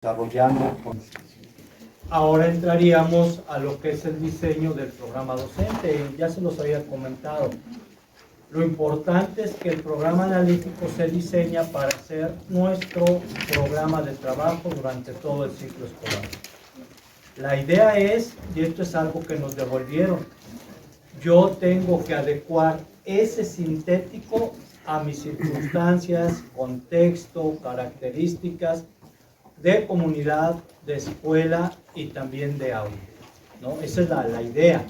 desarrollando. Ahora entraríamos a lo que es el diseño del programa docente. Ya se los había comentado. Lo importante es que el programa analítico se diseña para ser nuestro programa de trabajo durante todo el ciclo escolar. La idea es, y esto es algo que nos devolvieron, yo tengo que adecuar ese sintético a mis circunstancias, contexto, características de comunidad, de escuela y también de aula, ¿no? Esa es la idea.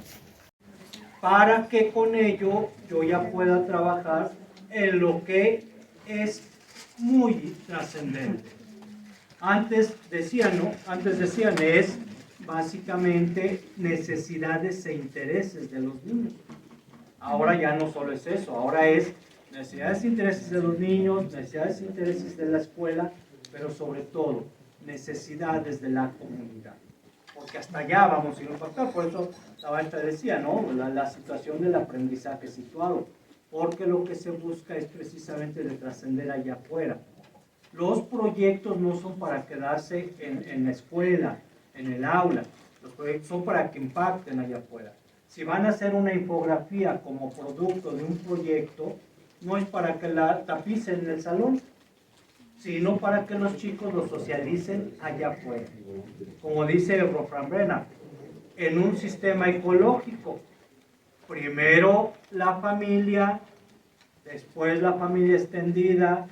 Para que con ello yo ya pueda trabajar en lo que es muy trascendente. Antes decían, ¿no? Antes decían, es básicamente necesidades e intereses de los niños. Ahora ya no solo es eso, ahora es necesidades e intereses de los niños, necesidades e intereses de la escuela, pero sobre todo necesidades de la comunidad. Porque hasta allá vamos a ir a impactar. Por eso la maestra decía, ¿no? La situación del aprendizaje situado. Porque lo que se busca es precisamente de trascender allá afuera. Los proyectos no son para quedarse en la escuela, en el aula. Los proyectos son para que impacten allá afuera. Si van a hacer una infografía como producto de un proyecto, no es para que la tapicen en el salón, sino para que los chicos lo socialicen allá afuera. Como dice Wolfram Brenner, en un sistema ecológico, primero la familia, después la familia extendida,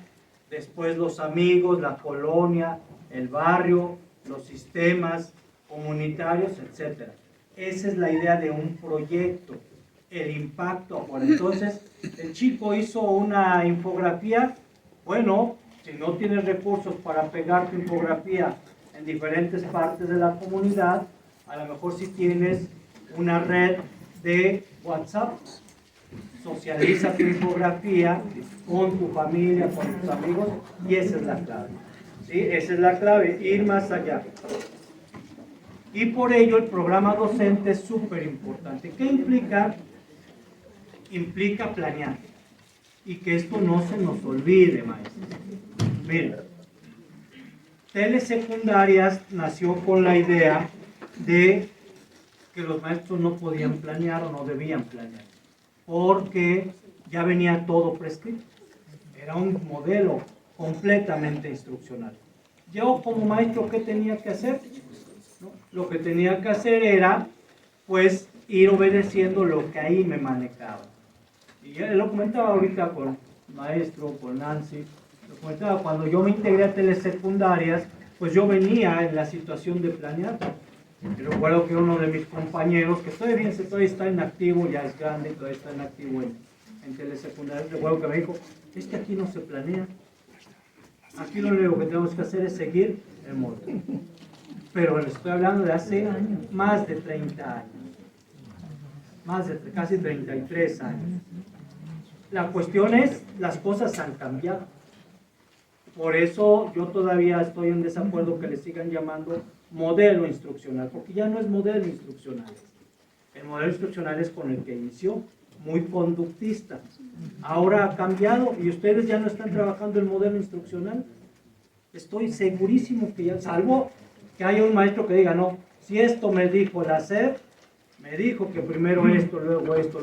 después los amigos, la colonia, el barrio, los sistemas comunitarios, etc. Esa es la idea de un proyecto, el impacto afuera. Entonces, el chico hizo una infografía, bueno, si no tienes recursos para pegar tu infografía en diferentes partes de la comunidad, a lo mejor si tienes una red de WhatsApp, socializa tu infografía con tu familia, con tus amigos, y esa es la clave. ¿Sí? Esa es la clave, ir más allá. Y por ello el programa docente es súper importante. ¿Qué implica? Implica planear. Y que esto no se nos olvide, maestros. Miren, Telesecundarias nació con la idea de que los maestros no podían planear o no debían planear, porque ya venía todo prescrito. Era un modelo completamente instruccional. Yo como maestro, ¿qué tenía que hacer? ¿No? Lo que tenía que hacer era, pues, ir obedeciendo lo que ahí me manejaba. Y ya lo comentaba ahorita con maestro, con Nancy, lo comentaba, cuando yo me integré a telesecundarias, pues yo venía en la situación de planear. Y recuerdo que uno de mis compañeros, que todavía está en activo, ya es grande, todavía está en activo en telesecundarias, recuerdo que me dijo, es que aquí no se planea. Aquí lo único que tenemos que hacer es seguir el modelo. Pero les estoy hablando de hace más de 30 años. Casi 33 años. La cuestión es, las cosas han cambiado. Por eso yo todavía estoy en desacuerdo que le sigan llamando modelo instruccional, porque ya no es modelo instruccional. El modelo instruccional es con el que inició, muy conductista. Ahora ha cambiado y ustedes ya no están trabajando el modelo instruccional. Estoy segurísimo que ya, salvo que haya un maestro que diga, no, si esto me dijo la SEP, me dijo que primero esto, luego esto,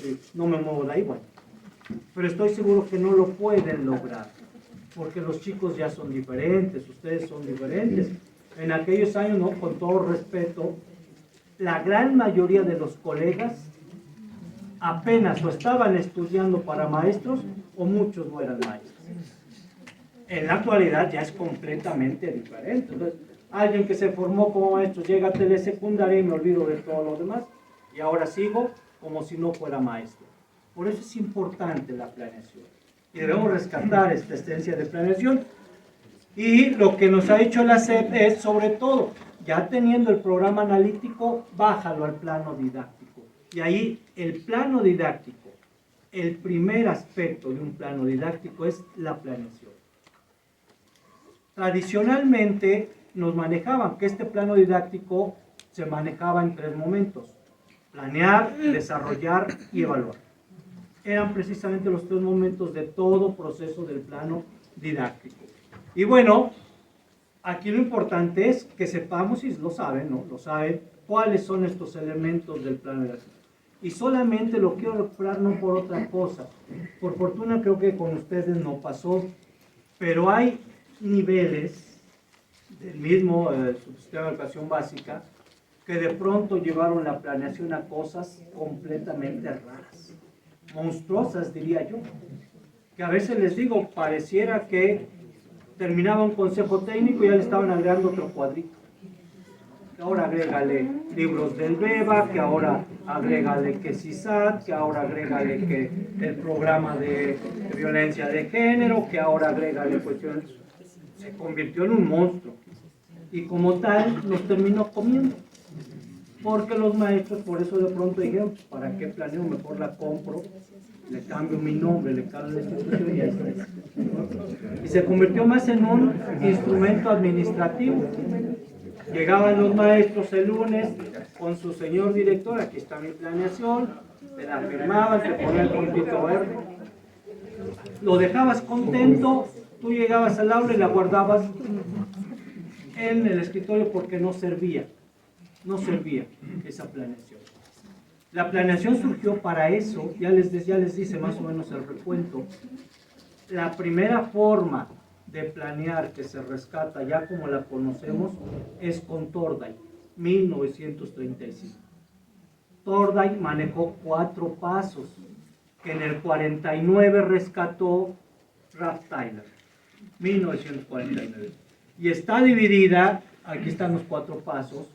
y no me muevo de ahí, bueno. Pero estoy seguro que no lo pueden lograr, porque los chicos ya son diferentes, ustedes son diferentes. En aquellos años, ¿no? Con todo respeto, la gran mayoría de los colegas apenas o estaban estudiando para maestros o muchos no eran maestros. En la actualidad ya es completamente diferente. Entonces, alguien que se formó como maestro llega a telesecundaria y me olvido de todo lo demás y ahora sigo como si no fuera maestro. Por eso es importante la planeación y debemos rescatar esta esencia de planeación. Y lo que nos ha hecho la SEP es, sobre todo, ya teniendo el programa analítico, bájalo al plano didáctico. Y ahí el plano didáctico, el primer aspecto de un plano didáctico es la planeación. Tradicionalmente nos manejaban que este plano didáctico se manejaba en 3 momentos: planear, desarrollar y evaluar. Eran precisamente los 3 momentos de todo proceso del plano didáctico. Y bueno, Aquí lo importante es que sepamos, y lo saben, ¿no? Lo saben, cuáles son estos elementos del plan de acción. Y solamente lo quiero recuperar no por otra cosa. Por fortuna creo que con ustedes no pasó, pero hay niveles del mismo subsistema de educación básica que de pronto llevaron la planeación a cosas completamente raras, monstruosas diría yo, que a veces les digo, pareciera que terminaba un consejo técnico y ya le estaban agregando otro cuadrito. Que ahora agrégale libros del BEBA, que ahora agrégale que CISAT, que ahora agrégale que el programa de violencia de género, que ahora agrégale cuestiones. Se convirtió en un monstruo y como tal los terminó comiendo. Porque los maestros por eso de pronto dijeron, ¿para qué planeo? Mejor la compro, le cambio mi nombre, le cambio la institución y ahí está. Y se convirtió más en un instrumento administrativo. Llegaban los maestros el lunes con su señor director, aquí está mi planeación, te la firmaban, te ponían el puntito verde, lo dejabas contento, tú llegabas al aula y la guardabas en el escritorio porque no servía esa planeación. La planeación surgió para eso, ya les dice más o menos el recuento. La primera forma de planear que se rescata ya como la conocemos es con Thorndike, 1935. Thorndike manejó 4 pasos que en el 49 rescató Ralph Tyler, 1949. Y está dividida, aquí están los 4 pasos,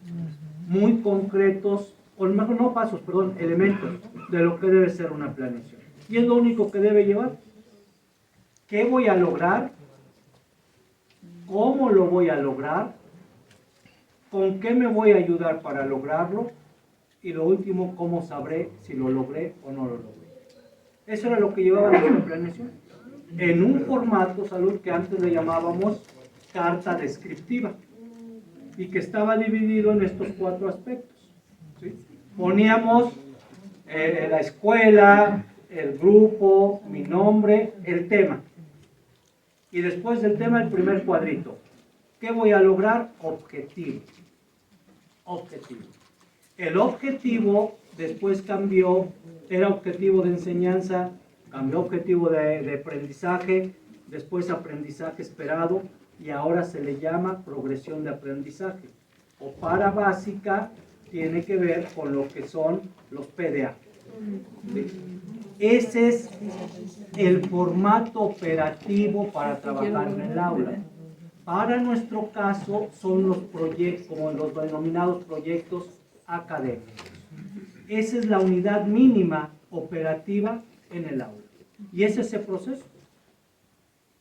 muy concretos, o mejor no pasos, perdón, elementos de lo que debe ser una planeación. Y es lo único que debe llevar. ¿Qué voy a lograr? ¿Cómo lo voy a lograr? ¿Con qué me voy a ayudar para lograrlo? Y lo último, ¿cómo sabré si lo logré o no lo logré? Eso era lo que llevaba nuestra planeación. En un formato, salud, que antes le llamábamos carta descriptiva. Y que estaba dividido en estos 4 aspectos. ¿Sí? Poníamos la escuela, el grupo, mi nombre, el tema. Y después del tema, el primer cuadrito. ¿Qué voy a lograr? Objetivo. Objetivo. El objetivo después cambió, era objetivo de enseñanza, cambió objetivo de aprendizaje, después aprendizaje esperado, y ahora se le llama progresión de aprendizaje. O para básica, tiene que ver con lo que son los PDA. ¿Sí? Ese es el formato operativo para trabajar en el aula. Para nuestro caso son los proyectos, como los denominados proyectos académicos. Esa es la unidad mínima operativa en el aula. Y ese es el proceso.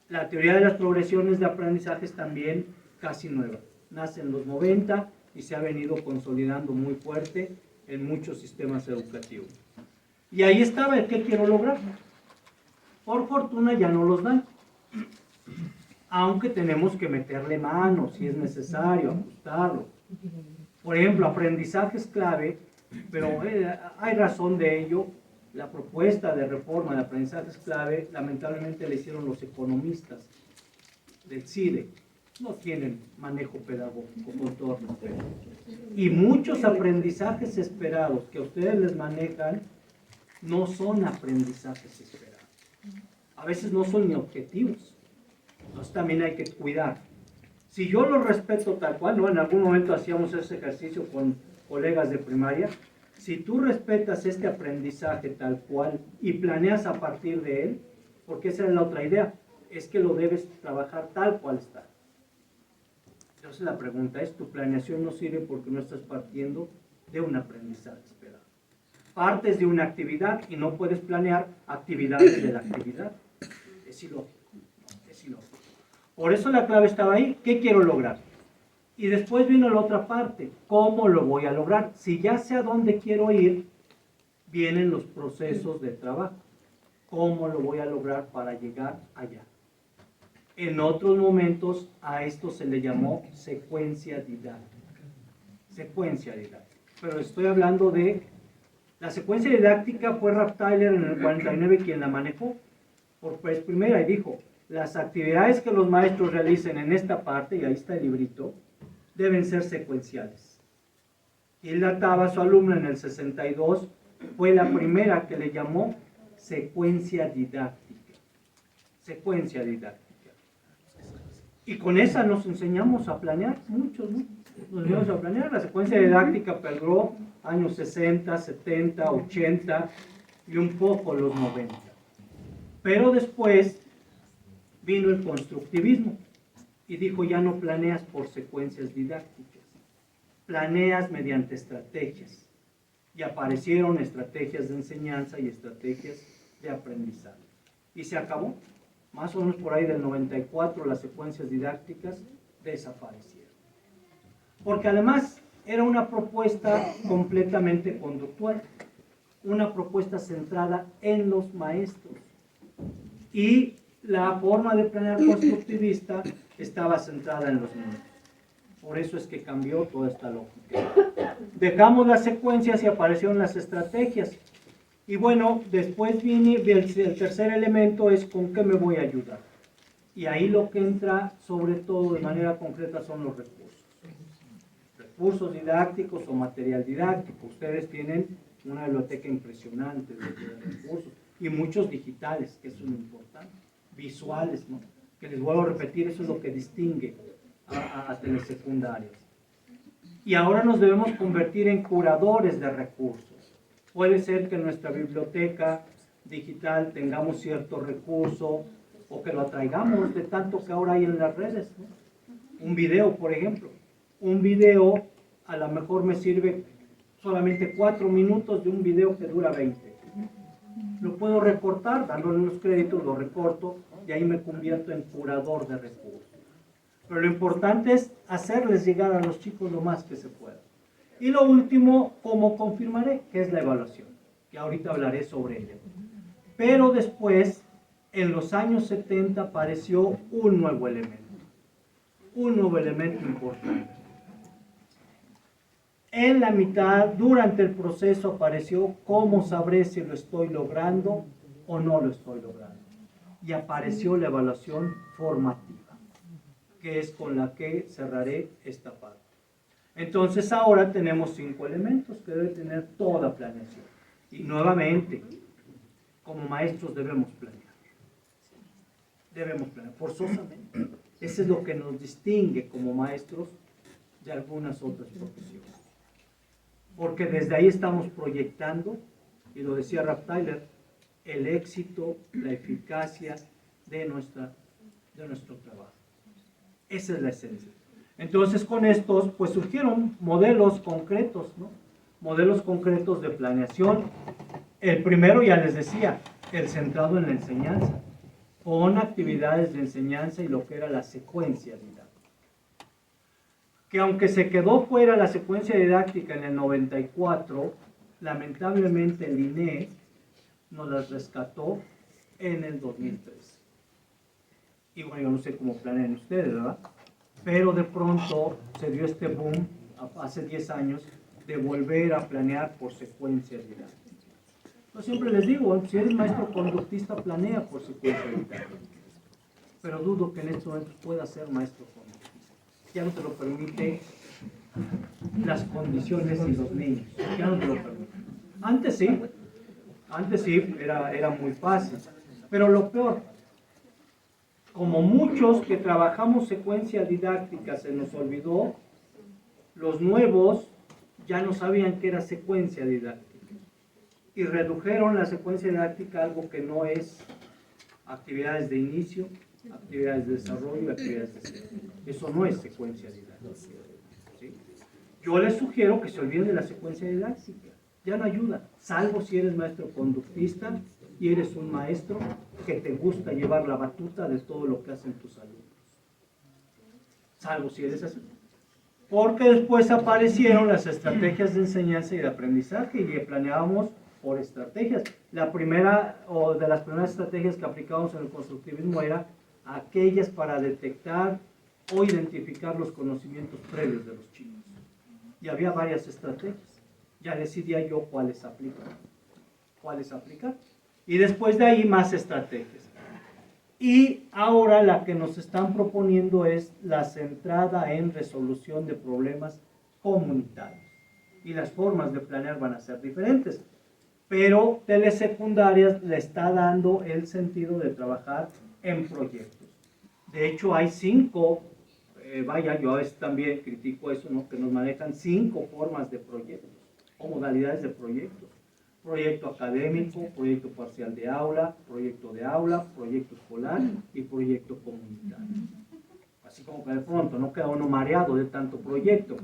La teoría de las progresiones de aprendizaje es también casi nueva. Nace en los 90 y se ha venido consolidando muy fuerte en muchos sistemas educativos. Y ahí estaba el que quiero lograr. Por fortuna ya no los dan. Aunque tenemos que meterle mano si es necesario, ajustarlo. Por ejemplo, aprendizaje es clave, pero hay razón de ello. La propuesta de reforma de aprendizaje es clave, lamentablemente la hicieron los economistas del CIDE. No tienen manejo pedagógico, con todo respeto. Y muchos aprendizajes esperados que ustedes les manejan no son aprendizajes esperados. A veces no son ni objetivos. Entonces también hay que cuidar. Si yo lo respeto tal cual, ¿no? En algún momento hacíamos ese ejercicio con colegas de primaria. Si tú respetas este aprendizaje tal cual y planeas a partir de él, porque esa es la otra idea, es que lo debes trabajar tal cual está. Entonces la pregunta es, tu planeación no sirve porque no estás partiendo de un aprendizaje esperado. Partes de una actividad y no puedes planear actividades de la actividad. Es ilógico. Es ilógico. Por eso la clave estaba ahí. ¿Qué quiero lograr? Y después vino la otra parte. ¿Cómo lo voy a lograr? Si ya sé a dónde quiero ir, vienen los procesos de trabajo. ¿Cómo lo voy a lograr para llegar allá? En otros momentos a esto se le llamó secuencia didáctica. Secuencia didáctica. Pero estoy hablando de... La secuencia didáctica fue Ralph Tyler en el 49 quien la manejó por vez primera y dijo, las actividades que los maestros realicen en esta parte, y ahí está el librito, deben ser secuenciales. Hilda Taba, su alumna en el 62, fue la primera que le llamó secuencia didáctica. Secuencia didáctica. Y con esa nos enseñamos a planear, muchos, ¿no? Nos enseñamos a planear. La secuencia didáctica perduró años 60, 70, 80 y un poco los 90. Pero después vino el constructivismo y dijo, ya no planeas por secuencias didácticas, planeas mediante estrategias. Y aparecieron estrategias de enseñanza y estrategias de aprendizaje. Y se acabó. Más o menos por ahí del 94 las secuencias didácticas desaparecieron. Porque además era una propuesta completamente conductual, una propuesta centrada en los maestros. Y la forma de planear constructivista estaba centrada en los niños. Por eso es que cambió toda esta lógica. Dejamos las secuencias y aparecieron las estrategias. Y bueno, después viene el tercer elemento, es con qué me voy a ayudar. Y ahí lo que entra sobre todo de manera concreta son los recursos. Recursos didácticos o material didáctico. Ustedes tienen una biblioteca impresionante de recursos y muchos digitales, que son importantes, visuales, ¿no? Que les vuelvo a repetir, eso es lo que distingue a telesecundarias. Y ahora nos debemos convertir en curadores de recursos. Puede ser que en nuestra biblioteca digital tengamos cierto recurso o que lo atraigamos de tanto que ahora hay en las redes, ¿no? Un video, por ejemplo. Un video a lo mejor me sirve solamente 4 minutos de un video que dura 20. Lo puedo recortar, dándole unos créditos, lo recorto y ahí me convierto en curador de recursos. Pero lo importante es hacerles llegar a los chicos lo más que se pueda. Y lo último, ¿cómo confirmaré? Que es la evaluación, que ahorita hablaré sobre ella. Pero después, en los años 70, apareció un nuevo elemento importante. En la mitad, durante el proceso, apareció cómo sabré si lo estoy logrando o no lo estoy logrando. Y apareció la evaluación formativa, que es con la que cerraré esta parte. Entonces ahora tenemos 5 elementos que debe tener toda planeación. Y nuevamente, como maestros debemos planear. Debemos planear, forzosamente. Eso es lo que nos distingue como maestros de algunas otras profesiones. Porque desde ahí estamos proyectando, y lo decía Ralph Tyler, el éxito, la eficacia de nuestro trabajo. Esa es la esencia. Entonces con estos pues surgieron modelos concretos, ¿no? Modelos concretos de planeación. El primero ya les decía, el centrado en la enseñanza, con actividades de enseñanza y lo que era la secuencia didáctica. Que aunque se quedó fuera la secuencia didáctica en el 94, lamentablemente el INE nos las rescató en el 2003. Y bueno, yo no sé cómo planean ustedes, ¿verdad? Pero de pronto se dio este boom, hace 10 años, de volver a planear por secuencia didáctica. Yo siempre les digo, si eres maestro conductista, planea por secuencia didáctica. Pero dudo que en estos momentos pueda ser maestro conductista. Ya no te lo permite las condiciones y los niños. Ya no te lo permite. Antes sí, era muy fácil. Pero lo peor, como muchos que trabajamos secuencia didáctica se nos olvidó, los nuevos ya no sabían qué era secuencia didáctica. Y redujeron la secuencia didáctica a algo que no es actividades de inicio, actividades de desarrollo y actividades de cierre. Eso no es secuencia didáctica. ¿Sí? Yo les sugiero que se olviden de la secuencia didáctica. Ya no ayuda, salvo si eres maestro conductista y eres un maestro que te gusta llevar la batuta de todo lo que hacen tus alumnos. Salvo si eres así. Porque después aparecieron las estrategias de enseñanza y de aprendizaje y planeábamos por estrategias. La primera, o de las primeras estrategias que aplicábamos en el constructivismo era aquellas para detectar o identificar los conocimientos previos de los chicos. Y había varias estrategias. Ya decidía yo cuáles aplicar. Y después de ahí más estrategias. Y ahora la que nos están proponiendo es la centrada en resolución de problemas comunitarios. Y las formas de planear van a ser diferentes. Pero telesecundarias le está dando el sentido de trabajar en proyectos. De hecho, hay 5, vaya, yo a veces también critico eso, ¿no? Que nos manejan 5 formas de proyectos o modalidades de proyectos. Proyecto académico, proyecto parcial de aula, proyecto escolar y proyecto comunitario. Así como que de pronto no queda uno mareado de tanto proyecto,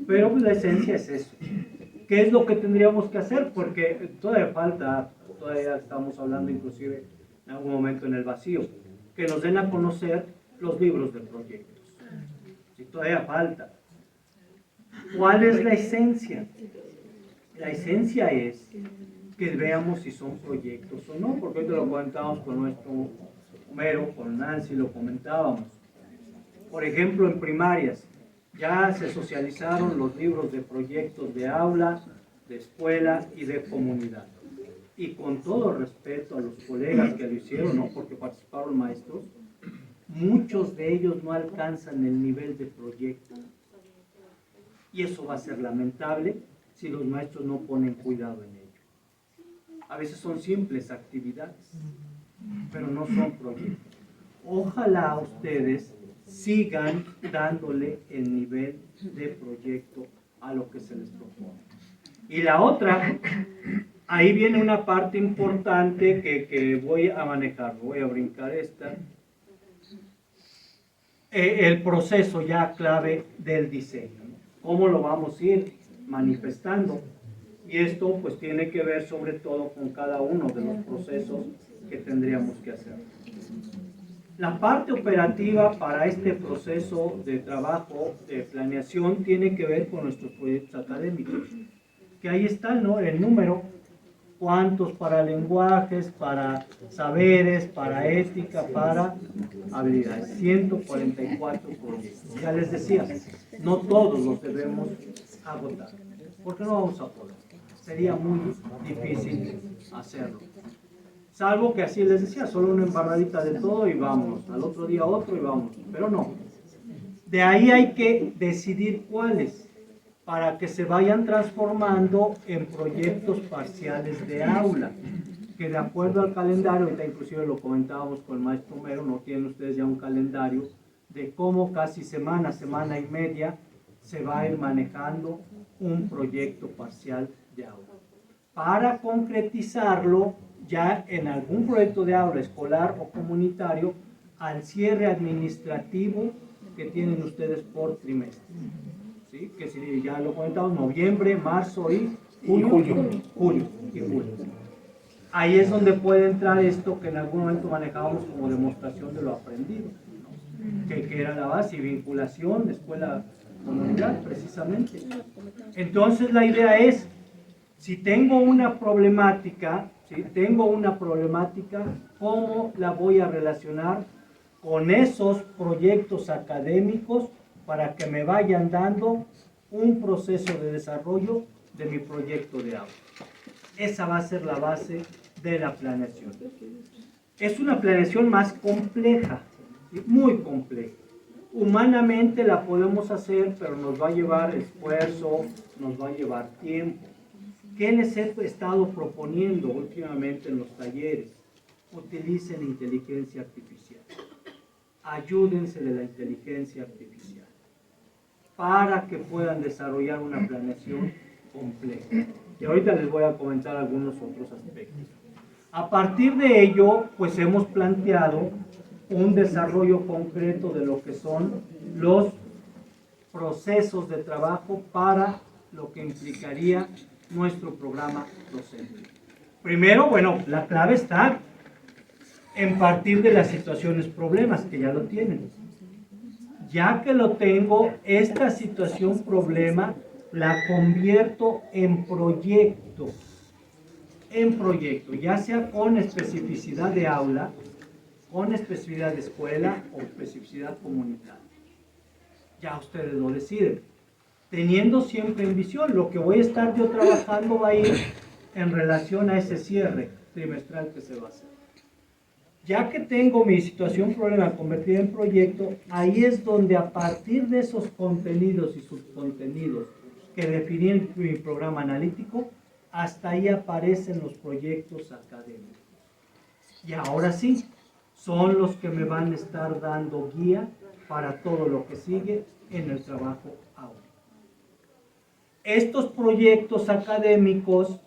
pero pues la esencia es eso. ¿Qué es lo que tendríamos que hacer? Porque todavía falta, todavía estamos hablando inclusive en algún momento en el vacío, que nos den a conocer los libros de proyectos. Si todavía falta. ¿Cuál es la esencia? La esencia es que veamos si son proyectos o no, porque hoy te lo comentábamos con nuestro Homero, con Nancy lo comentábamos. Por ejemplo, en primarias ya se socializaron los libros de proyectos de aula, de escuela y de comunidad. Y con todo respeto a los colegas que lo hicieron, ¿no? Porque participaron maestros, muchos de ellos no alcanzan el nivel de proyecto. Y eso va a ser lamentable si los maestros no ponen cuidado en ello. A veces son simples actividades, pero no son proyectos. Ojalá ustedes sigan dándole el nivel de proyecto a lo que se les propone. Y la otra, ahí viene una parte importante que voy a manejar, voy a brincar esta. El proceso ya clave del diseño, ¿no? ¿Cómo lo vamos a ir manifestando? Y esto pues tiene que ver sobre todo con cada uno de los procesos que tendríamos que hacer. La parte operativa para este proceso de trabajo, de planeación, tiene que ver con nuestros proyectos académicos. Que ahí está, ¿no? El número, cuántos para lenguajes, para saberes, para ética, para habilidades. 144 proyectos. Ya les decía, no todos los debemos agotar, porque no vamos a poder. Sería muy difícil hacerlo. Salvo que así les decía, solo una embarradita de todo y vámonos. Al otro día otro y vámonos. Pero no. De ahí hay que decidir cuáles, para que se vayan transformando en proyectos parciales de aula, que de acuerdo al calendario, ahorita inclusive lo comentábamos con el maestro Homero, no tienen ustedes ya un calendario de cómo casi semana, semana y media se va a ir manejando un proyecto parcial de aula. Para concretizarlo ya en algún proyecto de aula escolar o comunitario al cierre administrativo que tienen ustedes por trimestre. ¿Sí? Que si ya lo comentamos, noviembre, marzo y julio. Ahí es donde puede entrar esto que en algún momento manejábamos como demostración de lo aprendido, ¿no? que era la base y vinculación de escuela-comunidad, precisamente. Entonces la idea es, si tengo una problemática, ¿cómo la voy a relacionar con esos proyectos académicos para que me vayan dando un proceso de desarrollo de mi proyecto de aula? Esa va a ser la base de la planeación. Es una planeación más compleja, muy compleja. Humanamente la podemos hacer, pero nos va a llevar esfuerzo, nos va a llevar tiempo. ¿Qué les he estado proponiendo últimamente en los talleres? Utilicen inteligencia artificial. Ayúdense de la inteligencia artificial para que puedan desarrollar una planeación compleja. Y ahorita les voy a comentar algunos otros aspectos. A partir de ello, pues hemos planteado un desarrollo concreto de lo que son los procesos de trabajo para lo que implicaría nuestro programa docente. Primero, bueno, la clave está en partir de las situaciones problemas, que ya lo tienen. Ya que lo tengo, esta situación problema la convierto en proyecto, ya sea con especificidad de aula, con especificidad de escuela o especificidad comunitaria. Ya ustedes lo deciden. Teniendo siempre en visión, lo que voy a estar yo trabajando va a ir en relación a ese cierre trimestral que se va a hacer. Ya que tengo mi situación problema convertida en proyecto, ahí es donde a partir de esos contenidos y subcontenidos que definí en mi programa analítico, hasta ahí aparecen los proyectos académicos. Y ahora sí, son los que me van a estar dando guía para todo lo que sigue en el trabajo aula. Estos proyectos académicos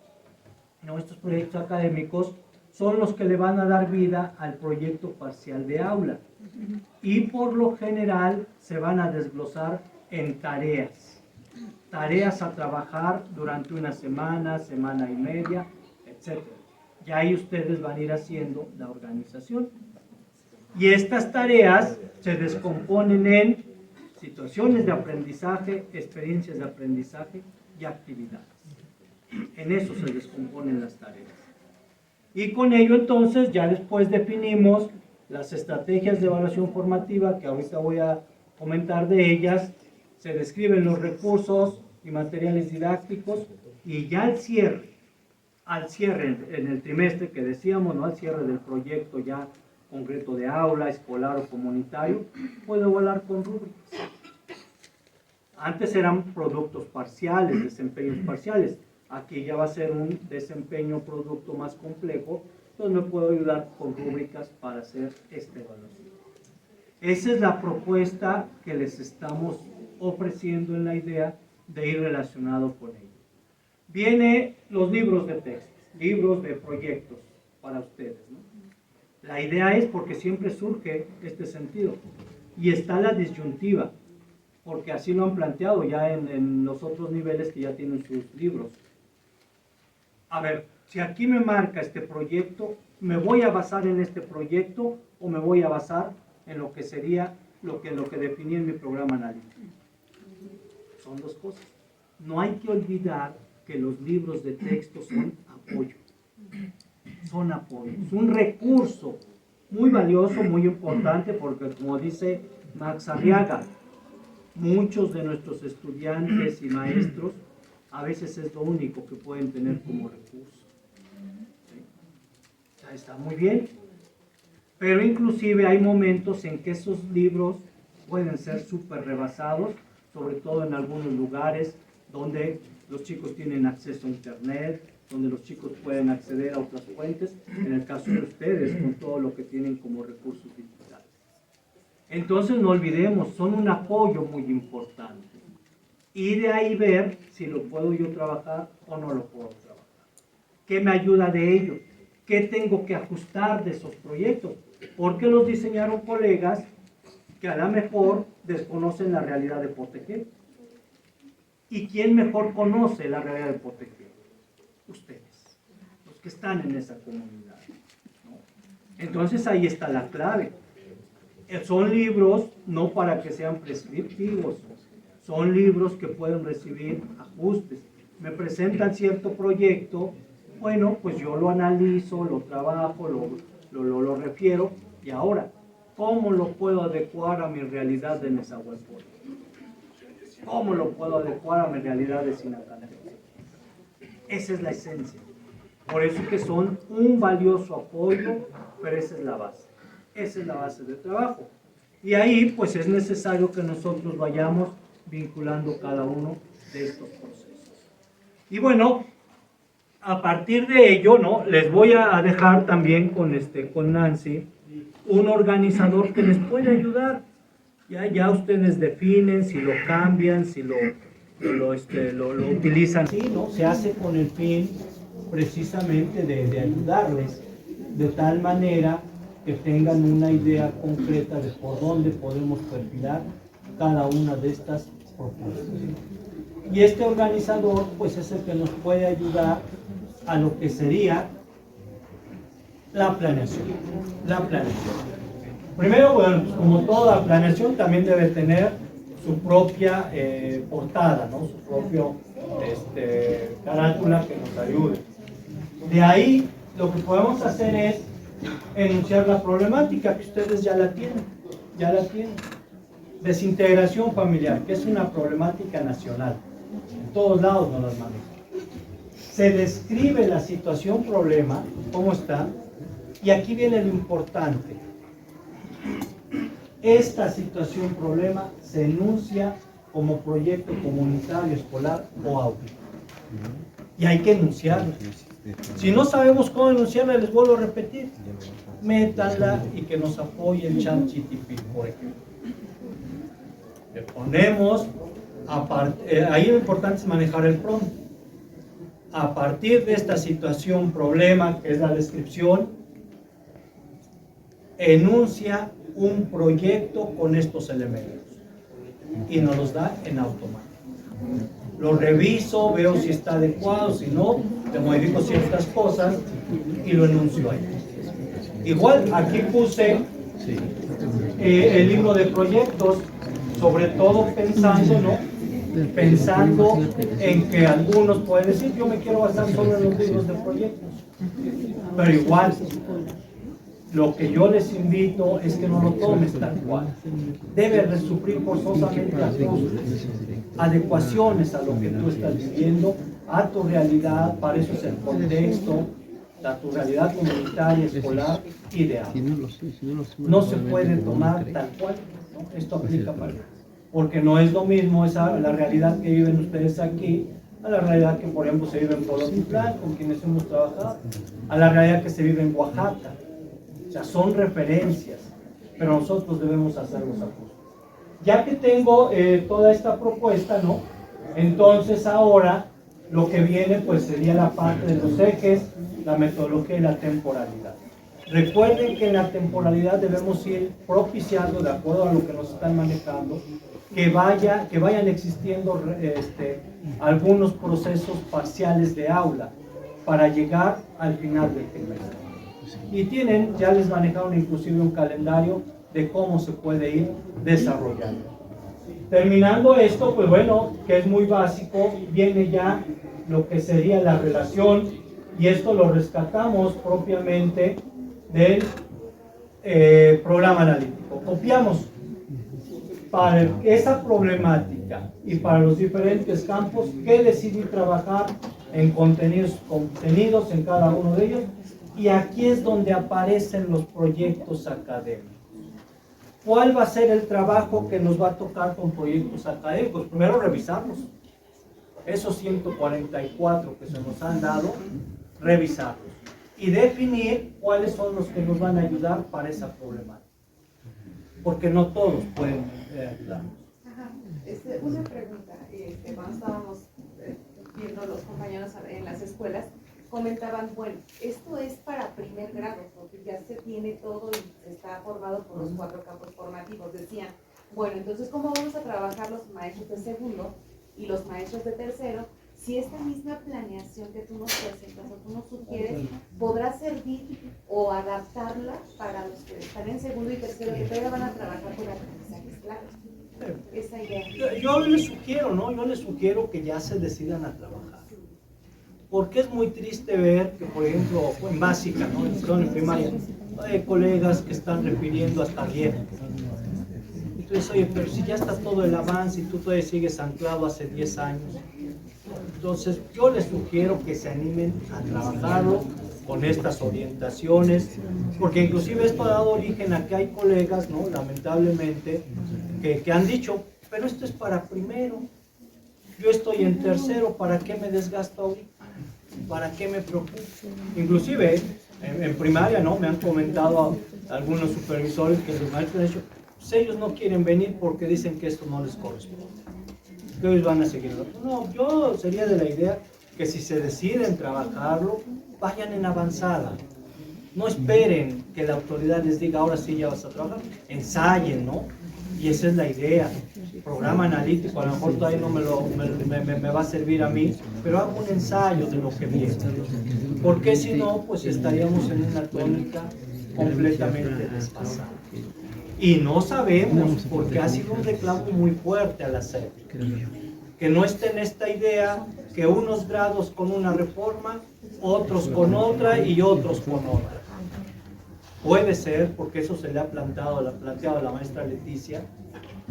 son los que le van a dar vida al proyecto parcial de aula. Y por lo general se van a desglosar en tareas. Tareas a trabajar durante una semana, semana y media, etc. Y ahí ustedes van a ir haciendo la organización. Y estas tareas se descomponen en situaciones de aprendizaje, experiencias de aprendizaje y actividades. En eso se descomponen las tareas. Y con ello entonces ya después definimos las estrategias de evaluación formativa, que ahorita voy a comentar de ellas. Se describen los recursos y materiales didácticos, y ya al cierre en el trimestre que decíamos, ¿no? Al cierre del proyecto ya concreto de aula, escolar o comunitario, puedo evaluar con rúbricas. Antes eran productos parciales, desempeños parciales. Aquí ya va a ser un desempeño producto más complejo, entonces me puedo ayudar con rúbricas para hacer esta evaluación. Esa es la propuesta que les estamos ofreciendo en la idea de ir relacionado con ello. Vienen los libros de texto, libros de proyectos para ustedes, ¿no? La idea es porque siempre surge este sentido. Y está la disyuntiva, porque así lo han planteado ya en los otros niveles que ya tienen sus libros. A ver, si aquí me marca este proyecto, ¿me voy a basar en este proyecto o me voy a basar en lo que sería lo que definí en mi programa analítico? Son dos cosas. No hay que olvidar que los libros de texto son apoyo. Son apoyo. Es un recurso muy valioso, muy importante, porque como dice Max Arriaga, muchos de nuestros estudiantes y maestros a veces es lo único que pueden tener como recurso. ¿Sí? Está muy bien, pero inclusive hay momentos en que esos libros pueden ser súper rebasados, sobre todo en algunos lugares donde los chicos tienen acceso a internet, donde los chicos pueden acceder a otras fuentes, en el caso de ustedes, con todo lo que tienen como recursos digitales. Entonces no olvidemos, son un apoyo muy importante. Y de ahí ver si lo puedo yo trabajar o no lo puedo trabajar. ¿Qué me ayuda de ello? ¿Qué tengo que ajustar de esos proyectos? Porque los diseñaron colegas que a lo mejor desconocen la realidad de Potejé. ¿Y quién mejor conoce la realidad de Potejé? Ustedes, los que están en esa comunidad, ¿no? Entonces ahí está la clave. Son libros no para que sean prescriptivos, son libros que pueden recibir ajustes. Me presentan cierto proyecto, bueno, pues yo lo analizo, lo trabajo, lo refiero, y ahora, ¿cómo lo puedo adecuar a mi realidad de Nezahualcóyotl? ¿Cómo lo puedo adecuar a mi realidad de Sinacantepec? Esa es la esencia. Por eso que son un valioso apoyo, pero esa es la base. Esa es la base del trabajo. Y ahí, pues es necesario que nosotros vayamos vinculando cada uno de estos procesos. Y bueno, a partir de ello, ¿no? Les voy a dejar también con Nancy un organizador que les puede ayudar. Ya ustedes definen si lo cambian, si lo utilizan. Sí, ¿no? Se hace con el fin precisamente de ayudarles de tal manera que tengan una idea concreta de por dónde podemos perfilar cada una de estas propuestas. Y este organizador, pues es el que nos puede ayudar a lo que sería la planeación. La planeación. Primero, bueno, pues como toda planeación también debe tener su propia portada, ¿no? Su propio carátula que nos ayude. De ahí, lo que podemos hacer es enunciar la problemática, que ustedes ya la tienen. Desintegración familiar, que es una problemática nacional. En todos lados nos las manejan. Se describe la situación problema, cómo está, Y aquí viene lo importante. Esta situación, problema, se enuncia como proyecto comunitario, escolar o aula. Y hay que enunciarlo. Si no sabemos cómo enunciarla, les vuelvo a repetir, métanla y que nos apoye el ChatGPT, por ejemplo. Le ponemos, ahí lo importante es manejar el prompt. A partir de esta situación, problema, que es la descripción, enuncia un proyecto con estos elementos y nos los da en automático. Lo reviso, veo si está adecuado, si no, le modifico ciertas cosas y lo enuncio ahí. Igual, aquí puse el libro de proyectos, sobre todo pensando, ¿no? Pensando en que algunos pueden decir, yo me quiero basar solo en los libros de proyectos. Pero igual, lo que yo les invito es que no lo tomes tal cual. Debe sufrir forzosamente adecuaciones a lo que tú estás viviendo, a tu realidad, para eso es el contexto, a tu realidad comunitaria, escolar y de aula. No se puede tomar tal cual, ¿no? Esto aplica para ti, porque no es lo mismo la realidad que viven ustedes aquí, a la realidad que por ejemplo se vive en Polotitlán, con quienes hemos trabajado, a la realidad que se vive en Oaxaca. O sea, son referencias, pero nosotros debemos hacer los ajustes. Ya que tengo toda esta propuesta, ¿no? Entonces ahora lo que viene pues sería la parte de los ejes, la metodología y la temporalidad. Recuerden que en la temporalidad debemos ir propiciando, de acuerdo a lo que nos están manejando, que vayan existiendo algunos procesos parciales de aula para llegar al final del trimestre. Y ya les manejaron inclusive un calendario de cómo se puede ir desarrollando. Terminando esto, pues bueno, que es muy básico, viene ya lo que sería la relación, y esto lo rescatamos propiamente del programa analítico. Copiamos para esa problemática y para los diferentes campos que decidí trabajar en contenidos en cada uno de ellos, y aquí es donde aparecen los proyectos académicos. ¿Cuál va a ser el trabajo que nos va a tocar con proyectos académicos? Primero revisarlos, esos 144 que se nos han dado, revisarlos y definir cuáles son los que nos van a ayudar para esa problemática, porque no todos pueden ayudarnos. Una pregunta, cuando estábamos viendo los compañeros en las escuelas, comentaban, bueno, esto es para primer grado, porque ya se tiene todo y está formado por los 4 campos formativos. Decían, bueno, entonces, ¿cómo vamos a trabajar los maestros de segundo y los maestros de tercero si esta misma planeación que tú nos presentas o tú nos sugieres podrá servir o adaptarla para los que están en segundo y tercero que todavía van a trabajar con aprendizajes claros? Esa idea. Yo les sugiero, ¿no? Yo les sugiero que ya se decidan a trabajar. Porque es muy triste ver que, por ejemplo, en básica, ¿no? En primaria, hay colegas que están refiriendo hasta 10. Entonces, oye, pero si ya está todo el avance y tú todavía sigues anclado hace 10 años. Entonces, yo les sugiero que se animen a trabajarlo con estas orientaciones, porque inclusive esto ha dado origen a que hay colegas, ¿no? Lamentablemente, que han dicho, pero esto es para primero. Yo estoy en tercero, ¿para qué me desgasto ahorita? ¿Para qué me preocupo? Inclusive en primaria, ¿no? Me han comentado algunos supervisores que los maestros han dicho, pues ellos no quieren venir porque dicen que esto no les corresponde, que ellos van a seguirlo. No, yo sería de la idea que si se deciden trabajarlo, vayan en avanzada. No esperen que la autoridad les diga, ahora sí ya vas a trabajar. Ensayen, ¿no? Y esa es la idea. Programa analítico, a lo mejor todavía no me va a servir a mí, pero hago un ensayo de lo que viene. Porque si no, pues estaríamos en una tónica completamente desfasada. Y no sabemos, porque ha sido un reclamo muy fuerte a la SEP, que no esté en esta idea que unos grados con una reforma, otros con otra y otros con otra. Puede ser, porque eso se le ha planteado a la maestra Leticia,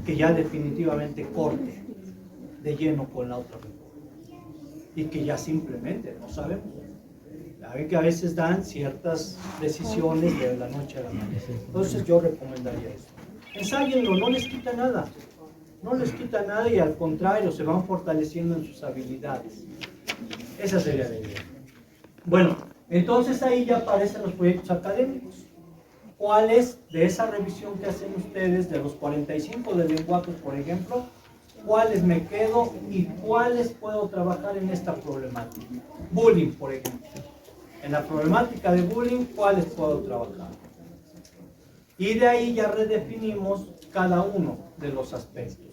que ya definitivamente corte de lleno con la otra reforma. Y que ya simplemente no sabemos. Saben que a veces dan ciertas decisiones de la noche a la mañana. Entonces yo recomendaría eso. Ensáyenlo, no les quita nada. No les quita nada y al contrario, se van fortaleciendo en sus habilidades. Esa sería la idea. Bueno, entonces ahí ya aparecen los proyectos académicos. ¿Cuáles de esa revisión que hacen ustedes de los 45 de lenguajes, por ejemplo, cuáles me quedo y cuáles puedo trabajar en esta problemática? Bullying, por ejemplo. En la problemática de bullying, ¿cuáles puedo trabajar? Y de ahí ya redefinimos cada uno de los aspectos.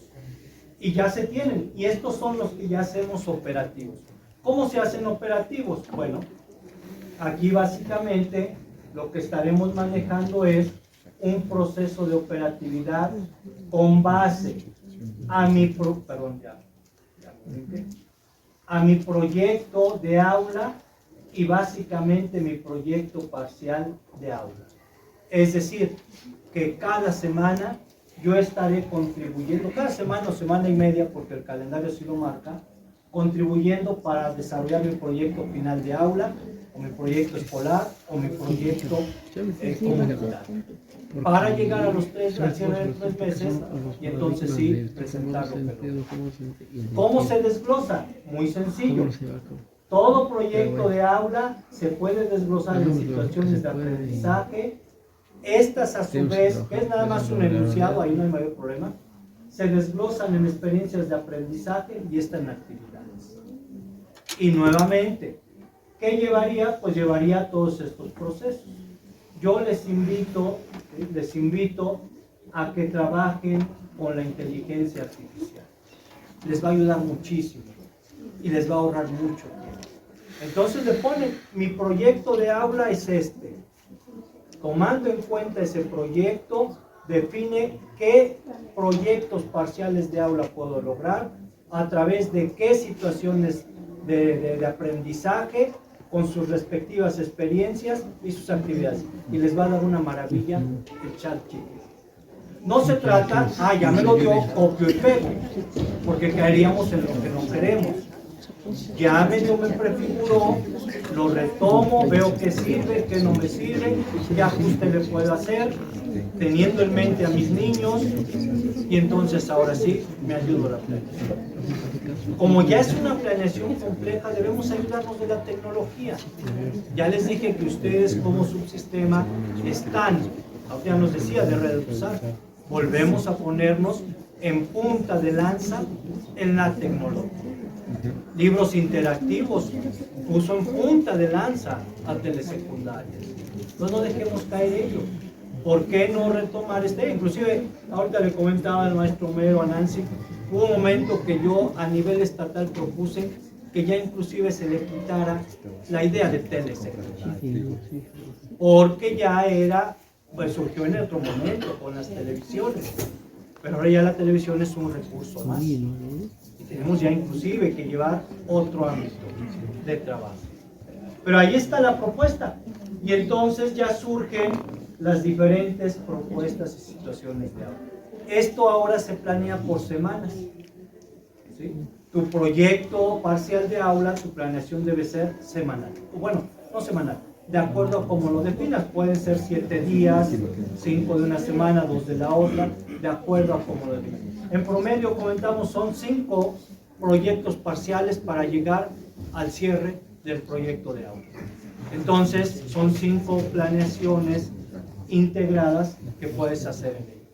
Y ya se tienen. Y estos son los que ya hacemos operativos. ¿Cómo se hacen operativos? Bueno, aquí básicamente lo que estaremos manejando es un proceso de operatividad con base a mi, a mi proyecto de aula y básicamente mi proyecto parcial de aula. Es decir, que cada semana yo estaré contribuyendo, cada semana o semana y media, porque el calendario así lo marca, contribuyendo para desarrollar mi proyecto final de aula, o mi proyecto escolar, o mi proyecto comunitario. Para llegar a los al cierre de 3 meses, y entonces sí, presentarlo. ¿Cómo se desglosa? Muy sencillo. Todo proyecto de aula se puede desglosar en situaciones de aprendizaje. Estas a su vez, que es nada más un enunciado, ahí no hay mayor problema, se desglosan en experiencias de aprendizaje y esta en actividades. Y nuevamente, ¿qué llevaría? Pues llevaría todos estos procesos. Yo les invito a que trabajen con la inteligencia artificial. Les va a ayudar muchísimo y les va a ahorrar mucho tiempo. Entonces le ponen, mi proyecto de aula es este. Tomando en cuenta ese proyecto, define qué proyectos parciales de aula puedo lograr, a través de qué situaciones de aprendizaje, con sus respectivas experiencias y sus actividades. Y les va a dar una maravilla el ChatGPT. No se trata, ya me lo dio, copio y pego, porque caeríamos en lo que no queremos. Ya medio me prefiguró, lo retomo, veo qué sirve, qué no me sirve, qué ajuste le puedo hacer, teniendo en mente a mis niños, y entonces ahora sí me ayudo a la planeación. Como ya es una planeación compleja, debemos ayudarnos de la tecnología. Ya les dije que ustedes como subsistema están, ya nos decía de Redusar, volvemos a ponernos en punta de lanza en la tecnología. Libros interactivos, puso en punta de lanza a telesecundarias. Entonces no dejemos caer ello. ¿Por qué no retomar inclusive, ahorita le comentaba al maestro Homero, a Nancy, hubo un momento que yo a nivel estatal propuse que ya inclusive se le quitara la idea de telesecundaria. Porque ya era, pues surgió en otro momento con las televisiones. Pero ahora ya la televisión es un recurso más. Y tenemos ya inclusive que llevar otro ámbito de trabajo. Pero ahí está la propuesta. Y entonces ya surgen las diferentes propuestas y situaciones de aula. Esto ahora se planea por semanas. ¿Sí? Tu proyecto parcial de aula, tu planeación debe ser semanal. Bueno, no semanal. De acuerdo a cómo lo definas, pueden ser 7 días, 5 de una semana, 2 de la otra, de acuerdo a cómo lo definas. En promedio, comentamos, son 5 proyectos parciales para llegar al cierre del proyecto de aula. Entonces, son 5 planeaciones integradas que puedes hacer en ello.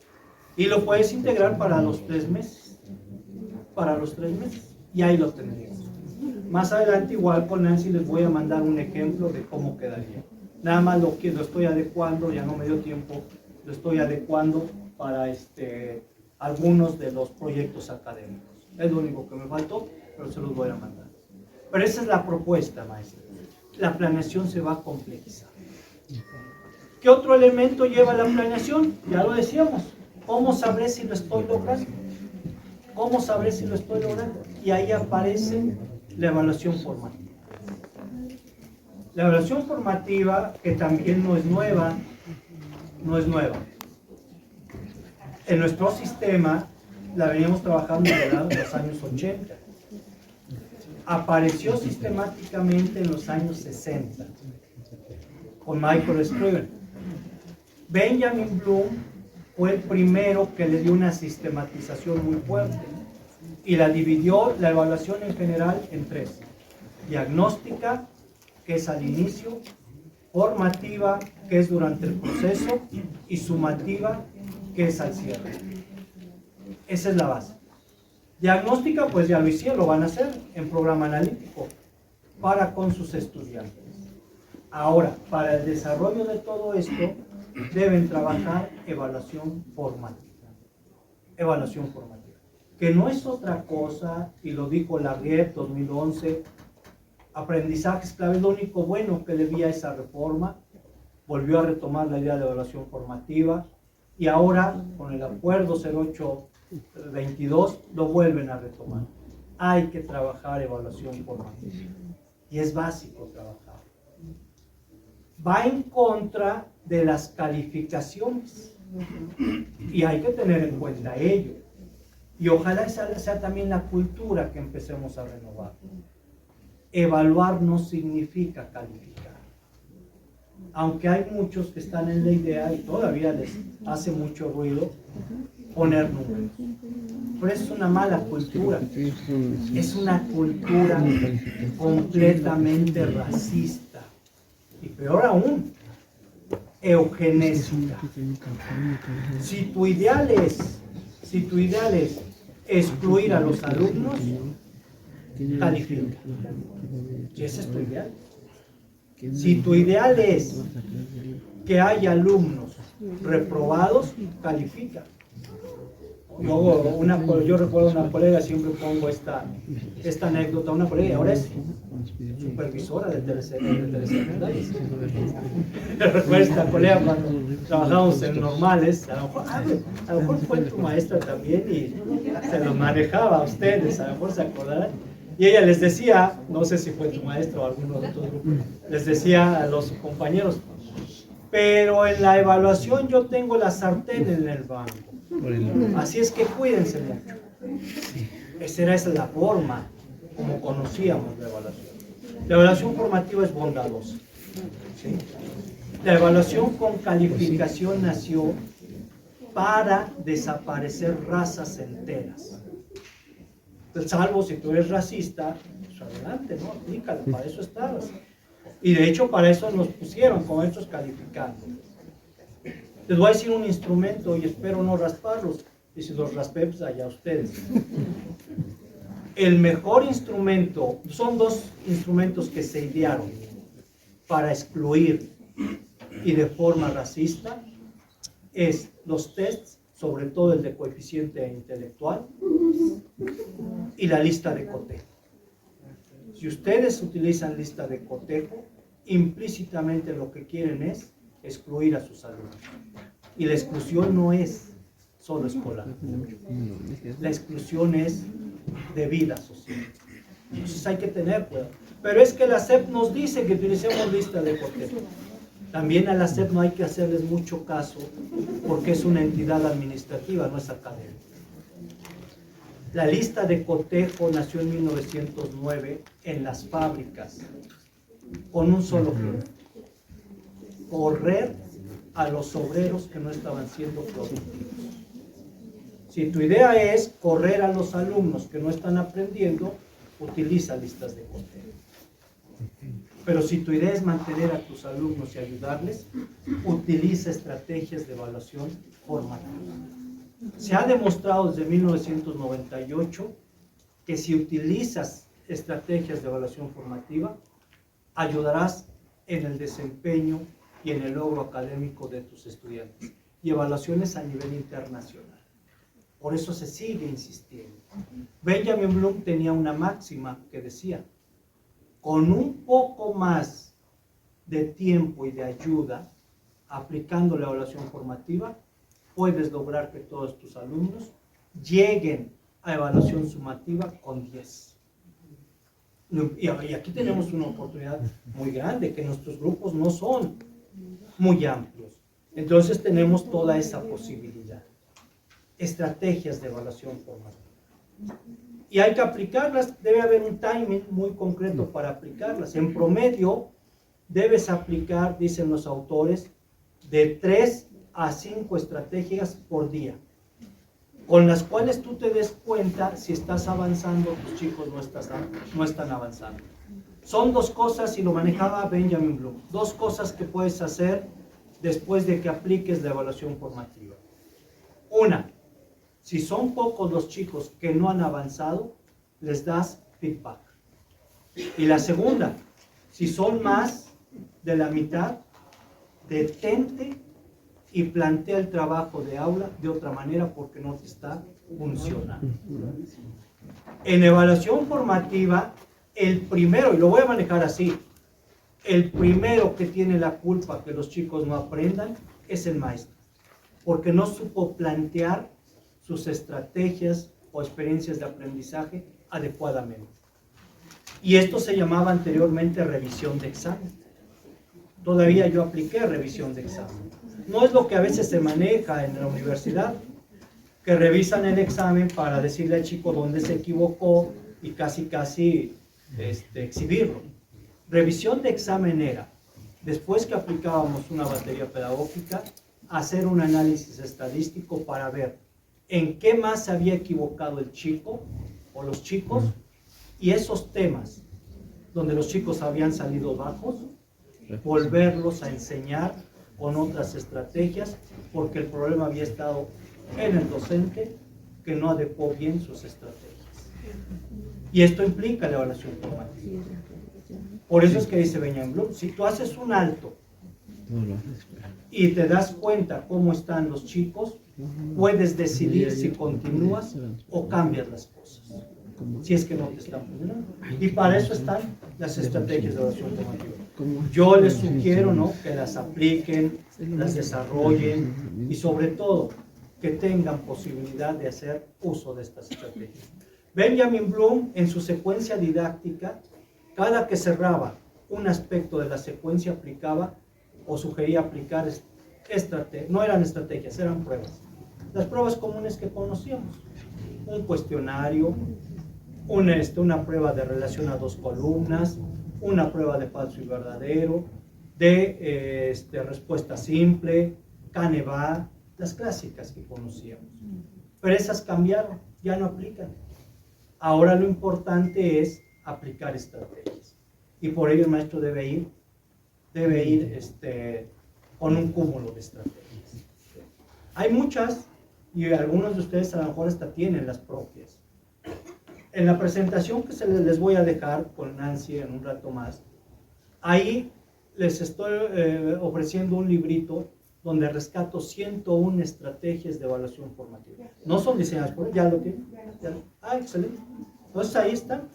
Y lo puedes integrar para los 3 meses. Para los 3 meses. Y ahí lo tendríamos. Más adelante, igual con Nancy, les voy a mandar un ejemplo de cómo quedaría. Nada más lo estoy adecuando, ya no me dio tiempo, lo estoy adecuando para algunos de los proyectos académicos. Es lo único que me faltó, pero se los voy a mandar. Pero esa es la propuesta, maestra. La planeación se va a complejizar. ¿Qué otro elemento lleva la planeación? Ya lo decíamos. ¿Cómo sabré si lo estoy logrando? ¿Cómo sabré si lo estoy logrando? Y ahí aparece la evaluación formativa. La evaluación formativa, que también no es nueva, En nuestro sistema la veníamos trabajando desde los años 80. apareció sistemáticamente en los años 60 con Michael Scriven. Benjamin Bloom fue el primero que le dio una sistematización muy fuerte y la dividió la evaluación en general en tres: diagnóstica, que es al inicio; formativa, que es durante el proceso; y sumativa, que es al cierre. Esa es la base. Diagnóstica, pues ya lo hicieron, lo van a hacer en programa analítico para con sus estudiantes. Ahora, para el desarrollo de todo esto, deben trabajar evaluación formativa. Evaluación formativa, que no es otra cosa, y lo dijo la RIEP 2011, aprendizajes clave. Lo único bueno que le vi a esa reforma, volvió a retomar la idea de evaluación formativa, y ahora con el acuerdo 0822 lo vuelven a retomar. Hay que trabajar evaluación formativa, y es básico trabajar. Va en contra de las calificaciones, y hay que tener en cuenta ello, y ojalá esa sea también la cultura que empecemos a renovar. Evaluar no significa calificar, aunque hay muchos que están en la idea y todavía les hace mucho ruido poner números. Pero es una mala cultura, es una cultura completamente racista, y peor aún, eugenésica. Si tu ideal es excluir a los alumnos, califica. Ese es tu ideal. Si tu ideal es que haya alumnos reprobados, califica. Yo recuerdo una colega, siempre pongo esta anécdota, una colega, ahora es supervisora de telesecundarias. Recuerdo esta colega cuando trabajábamos en normales, a lo mejor fue tu maestra también y se lo manejaba a ustedes, a lo mejor se acordarán. Y ella les decía, no sé si fue tu maestro o alguno de otros grupos, les decía a los compañeros: pero en la evaluación yo tengo la sartén en el banco, así es que cuídense mucho. Esa era la forma como conocíamos la evaluación. La evaluación formativa es bondadosa, ¿sí? La evaluación con calificación nació para desaparecer razas enteras. Salvo si tú eres racista, pues adelante, ¿no? Aplícalo, para eso estabas. Y de hecho para eso nos pusieron como estos calificantes. Les voy a decir un instrumento y espero no rasparlos, y si los raspé, pues allá ustedes. El mejor instrumento, son dos instrumentos que se idearon para excluir y de forma racista, es los tests, sobre todo el de coeficiente intelectual, y la lista de cotejo. Si ustedes utilizan lista de cotejo, implícitamente lo que quieren es excluir a sus alumnos. Y la exclusión no es solo escolar. La exclusión es de vida social. Entonces hay que tener cuidado. Pero es que la SEP nos dice que utilicemos lista de cotejo. También a la SEP no hay que hacerles mucho caso porque es una entidad administrativa, no es académica. La lista de cotejo nació en 1909 en las fábricas con un solo fin: correr a los obreros que no estaban siendo productivos. Si tu idea es correr a los alumnos que no están aprendiendo, utiliza listas de cotejo. Pero si tu idea es mantener a tus alumnos y ayudarles, utiliza estrategias de evaluación formativa. Se ha demostrado desde 1998 que si utilizas estrategias de evaluación formativa, ayudarás en el desempeño y en el logro académico de tus estudiantes. Y evaluaciones a nivel internacional. Por eso se sigue insistiendo. Benjamin Bloom tenía una máxima que decía: con un poco más de tiempo y de ayuda, aplicando la evaluación formativa, puedes lograr que todos tus alumnos lleguen a evaluación sumativa con 10. Y aquí tenemos una oportunidad muy grande, que nuestros grupos no son muy amplios. Entonces tenemos toda esa posibilidad. Estrategias de evaluación formativa. y hay que aplicarlas. Debe haber un timing muy concreto para aplicarlas. En promedio, debes aplicar, dicen los autores, de 3 a 5 estrategias por día, con las cuales tú te des cuenta si estás avanzando, tus chicos no están avanzando. Son 2 cosas, y lo manejaba Benjamin Bloom, 2 cosas que puedes hacer después de que apliques la evaluación formativa. Una, si son pocos los chicos que no han avanzado, les das feedback. Y la segunda, si son más de la mitad, detente y plantea el trabajo de aula de otra manera porque no te está funcionando. En evaluación formativa, el primero, y lo voy a manejar así, el primero que tiene la culpa que los chicos no aprendan es el maestro, porque no supo plantear sus estrategias o experiencias de aprendizaje adecuadamente. Y esto se llamaba anteriormente revisión de examen. Todavía yo apliqué revisión de examen. No es lo que a veces se maneja en la universidad, que revisan el examen para decirle al chico dónde se equivocó y casi exhibirlo. Revisión de examen era, después que aplicábamos una batería pedagógica, hacer un análisis estadístico para ver en qué más se había equivocado el chico o los chicos, y esos temas donde los chicos habían salido bajos, volverlos a enseñar con otras estrategias, porque el problema había estado en el docente que no adecuó bien sus estrategias. Y esto implica la evaluación formativa. Por eso es que dice Benjamin Bloom, si tú haces un alto y te das cuenta cómo están los chicos, puedes decidir si continúas o cambias las cosas, si es que no te están funcionando. Y para eso están las estrategias de evaluación formativa. Yo les sugiero, ¿no?, que las apliquen, las desarrollen y sobre todo que tengan posibilidad de hacer uso de estas estrategias. Benjamin Bloom, en su secuencia didáctica, cada que cerraba un aspecto de la secuencia, aplicaba o sugería aplicar estrategias. No eran estrategias, eran pruebas. Las pruebas comunes que conocíamos: un cuestionario, una prueba de relación a 2 columnas, una prueba de falso y verdadero, de respuesta simple, Caneva, las clásicas que conocíamos. Pero esas cambiaron, ya no aplican. Ahora lo importante es aplicar estrategias. Y por ello el maestro debe ir con un cúmulo de estrategias. Hay muchas, y algunos de ustedes a lo mejor hasta tienen las propias. En la presentación que les voy a dejar con Nancy en un rato más, ahí les estoy ofreciendo un librito donde rescato 101 estrategias de evaluación formativa. No son diseñadas por él, ¿ya lo tienen? Excelente. Entonces ahí están.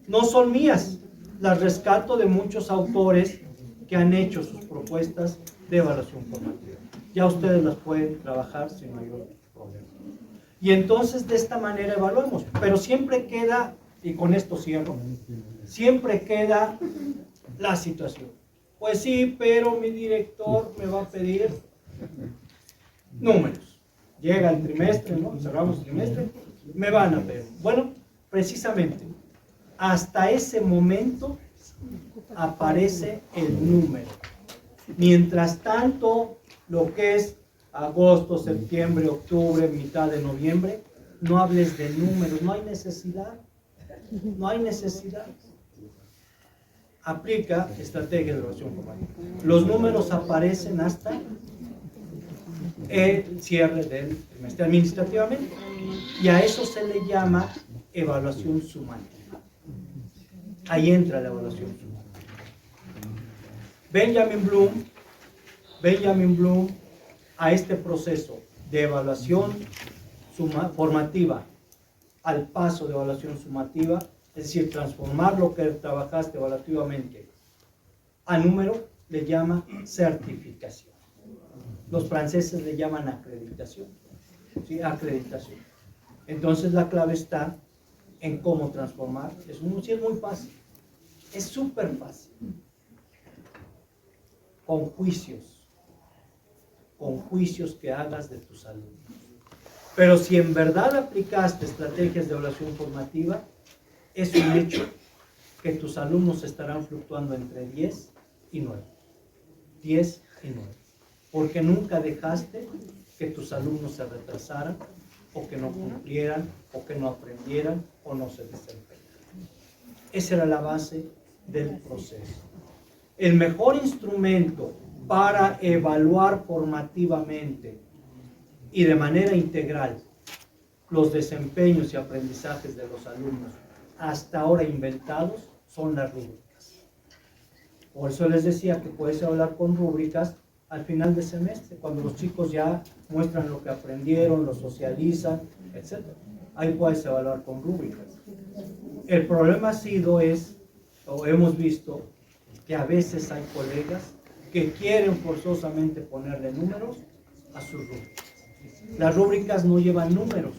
No son mías, las rescato de muchos autores que han hecho sus propuestas de evaluación formativa. Ya ustedes las pueden trabajar sin mayor problema. Y entonces de esta manera evaluamos. Pero siempre queda, y con esto cierro, siempre queda la situación. Pues sí, pero mi director me va a pedir números. Llega el trimestre, ¿no? Cerramos el trimestre, me van a pedir. Bueno, precisamente, hasta ese momento aparece el número. Mientras tanto, lo que es agosto, septiembre, octubre, mitad de noviembre, no hables de números, no hay necesidad. No hay necesidad. Aplica estrategia de evaluación formativa. Los números aparecen hasta el cierre del trimestre administrativamente, y a eso se le llama evaluación sumativa. Ahí entra la evaluación sumativa. Benjamin Bloom a este proceso de evaluación formativa al paso de evaluación sumativa, es decir, transformar lo que trabajaste evaluativamente a número, le llama certificación. Los franceses le llaman acreditación. ¿Sí? Acreditación. Entonces la clave está en cómo transformar. Es muy fácil. Es súper fácil. Con juicios que hagas de tus alumnos. Pero si en verdad aplicaste estrategias de evaluación formativa, es un hecho que tus alumnos estarán fluctuando entre 10 y 9. 10 y 9. Porque nunca dejaste que tus alumnos se retrasaran, o que no cumplieran, o que no aprendieran, o no se desempeñaran. Esa era la base del proceso. El mejor instrumento para evaluar formativamente y de manera integral los desempeños y aprendizajes de los alumnos hasta ahora inventados son las rúbricas. Por eso les decía que puedes hablar con rúbricas al final de semestre, cuando los chicos ya muestran lo que aprendieron, lo socializan, etc. Ahí puedes evaluar con rúbricas. El problema hemos visto que a veces hay colegas que quieren forzosamente ponerle números a sus rúbricas. Las rúbricas no llevan números.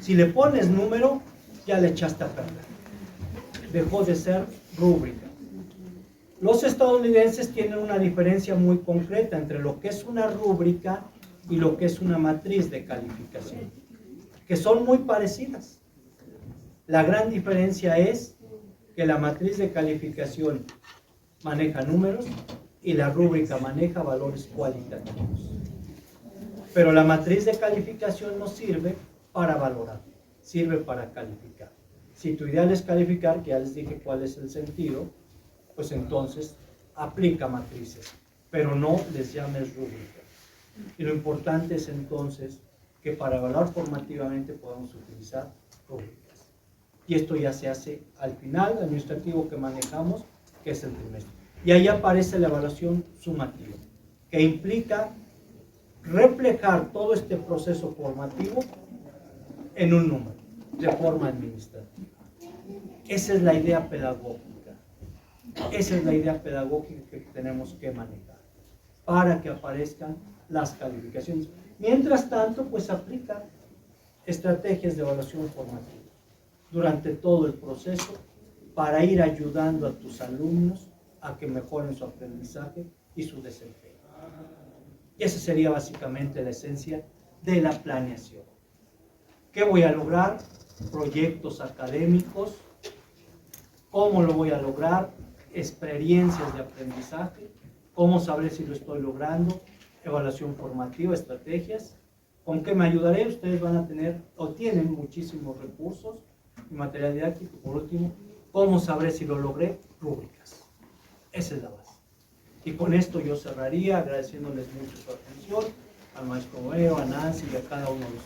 Si le pones número, ya le echaste a perder. Dejó de ser rúbrica. Los estadounidenses tienen una diferencia muy concreta entre lo que es una rúbrica y lo que es una matriz de calificación, que son muy parecidas. La gran diferencia es que la matriz de calificación maneja números y la rúbrica maneja valores cualitativos. Pero la matriz de calificación no sirve para valorar, sirve para calificar. Si tu ideal es calificar, que ya les dije cuál es el sentido, pues entonces aplica matrices, pero no les llames rúbricas. Y lo importante es entonces que para evaluar formativamente podamos utilizar rúbricas. Y esto ya se hace al final administrativo que manejamos, que es el trimestre. Y ahí aparece la evaluación sumativa, que implica reflejar todo este proceso formativo en un número, de forma administrativa. Esa es la idea pedagógica. Esa es la idea pedagógica que tenemos que manejar para que aparezcan las calificaciones. Mientras tanto, pues aplica estrategias de evaluación formativa durante todo el proceso para ir ayudando a tus alumnos a que mejoren su aprendizaje y su desempeño. Y esa sería básicamente la esencia de la planeación. ¿Qué voy a lograr? Proyectos académicos. ¿Cómo lo voy a lograr? Experiencias de aprendizaje. ¿Cómo sabré si lo estoy logrando? Evaluación formativa, estrategias. ¿Con qué me ayudaré? Ustedes van a tener o tienen muchísimos recursos y material didáctico. Por último, ¿cómo sabré si lo logré? Rúbricas. Esa es la base. Y con esto yo cerraría agradeciéndoles mucho su atención, al maestro Vero, a Nancy y a cada uno de ustedes.